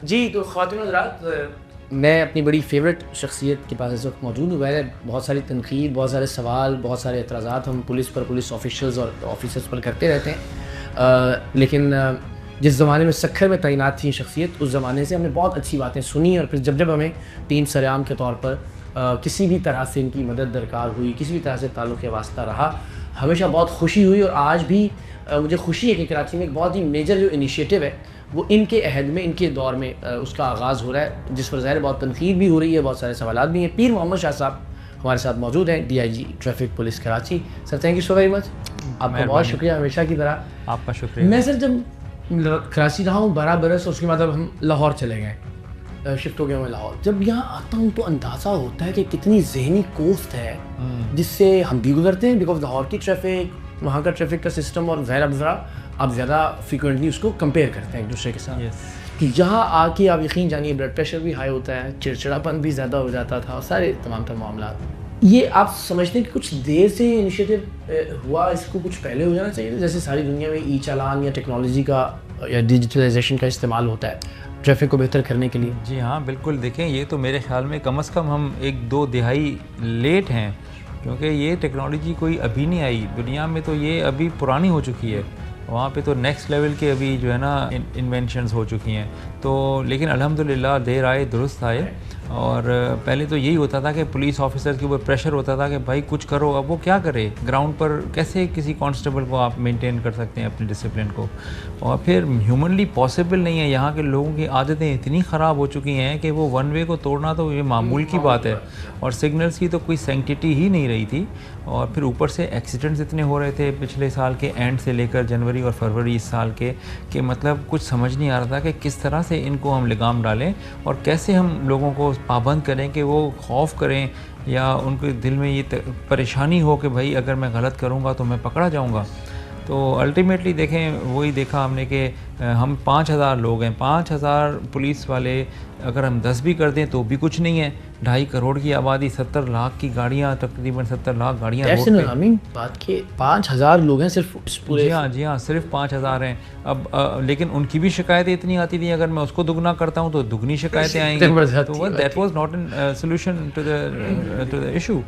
जी, तो ख़वातीन हज़रात, मैं अपनी बड़ी फ़ेवरेट शख्सियत के पास इस वक्त मौजूद हूँ। मैंने बहुत सारी तनकीद, बहुत सारे सवाल, बहुत सारे एतराज़ात हम पुलिस ऑफिशल्स और ऑफिसर्स पर करते रहते हैं। लेकिन जिस ज़माने में सक्खर में तैनात थी शख्सियत, उस ज़माने से हमने बहुत अच्छी बातें सुनी और फिर जब हमें टीम सरेआम के तौर पर किसी भी तरह से इनकी मदद दरकार हुई, किसी भी तरह से ताल्लुक़ वास्ता रहा, हमेशा बहुत खुशी हुई। और आज भी मुझे खुशी है कि कराची में एक बहुत ही मेजर जो इनिशिएटिव है वो इनके अहद में, इनके दौर में उसका आगाज़ हो रहा है, जिस पर ज़ाहिर बहुत तनकीद भी हो रही है, बहुत सारे सवालात भी हैं। पीर मोहम्मद शाह साहब हमारे साथ मौजूद हैं, DIG traffic police Karachi. Sir thank you so very much, आपका बहुत शुक्रिया हमेशा की तरह। आपका शुक्रिया। मैं सर जब कराची रहा हूँ 12 बरस, उसके बाद अब हम लाहौर चले गए, शिफ्ट हो गया मैं लाहौर। जब यहाँ आता हूँ तो अंदाज़ा होता है कि कितनी जहनी कोफ्त है जिससे हम भी गुजरते हैं, बिकॉज लाहौर की ट्रैफिक, वहाँ का ट्रैफिक का सिस्टम और आप ज़्यादा फ्रिक्वेंटली उसको कंपेयर करते हैं एक दूसरे के साथ। कि जहाँ आके आप यकीन जानिए ब्लड प्रेशर भी हाई होता है, चिड़चिड़ापन भी ज़्यादा हो जाता था और सारे तमाम मामला। ये आप समझते हैं कि कुछ देर से इनिशिएटिव हुआ, इसको कुछ पहले हो जाना चाहिए, जैसे सारी दुनिया में चालान या टेक्नोलॉजी का या डिजिटलाइजेशन का इस्तेमाल होता है ट्रैफिक को बेहतर करने के लिए? जी हाँ, बिल्कुल। देखें, ये तो मेरे ख्याल में कम से कम हम 1-2 दिहाई लेट हैं, क्योंकि ये टेक्नोलॉजी कोई अभी नहीं आई दुनिया में, तो ये अभी पुरानी हो चुकी है। वहाँ पे तो नेक्स्ट लेवल के अभी जो है ना इन्वेंशंस हो चुकी हैं। तो लेकिन अल्हम्दुलिल्लाह देर आए दुरुस्त आए। और पहले तो यही होता था कि पुलिस ऑफिसर के ऊपर प्रेशर होता था कि भाई कुछ करो। अब वो क्या करे, ग्राउंड पर कैसे किसी कांस्टेबल को आप मेंटेन कर सकते हैं अपने डिसिप्लिन को। और फिर ह्यूमनली पॉसिबल नहीं है। यहाँ के लोगों की आदतें इतनी ख़राब हो चुकी हैं कि वो वन वे को तोड़ना तो ये मामूल की बात है, और सिग्नल्स की तो कोई सेंक्टिटी ही नहीं रही थी। और फिर ऊपर से एक्सीडेंट्स इतने हो रहे थे पिछले साल के एंड से लेकर जनवरी और फरवरी इस साल के, कि मतलब कुछ समझ नहीं आ रहा था कि किस तरह से इनको हम लगाम डालें और कैसे हम लोगों को पाबंद करें कि वो खौफ करें या उनके दिल में ये परेशानी हो कि भाई अगर मैं गलत करूँगा तो मैं पकड़ा जाऊँगा। तो अल्टीमेटली देखें, वही देखा हमने कि हम 5000 लोग हैं, 5000 पुलिस वाले अगर हम 10 भी कर दें तो भी कुछ नहीं है। 2.5 करोड़ की आबादी, 70 लाख की गाड़ियाँ, तकरीबन 70 लाख गाड़ियाँ रोड पे। बात के 5000 लोग हैं सिर्फ पूरे? जी हाँ, सिर्फ 5000 हैं। अब लेकिन उनकी भी शिकायतें इतनी आती थी, अगर मैं उसको दुगना करता हूँ तो दुगनी शिकायतें आएंगी। तो that was not an solution to the issue.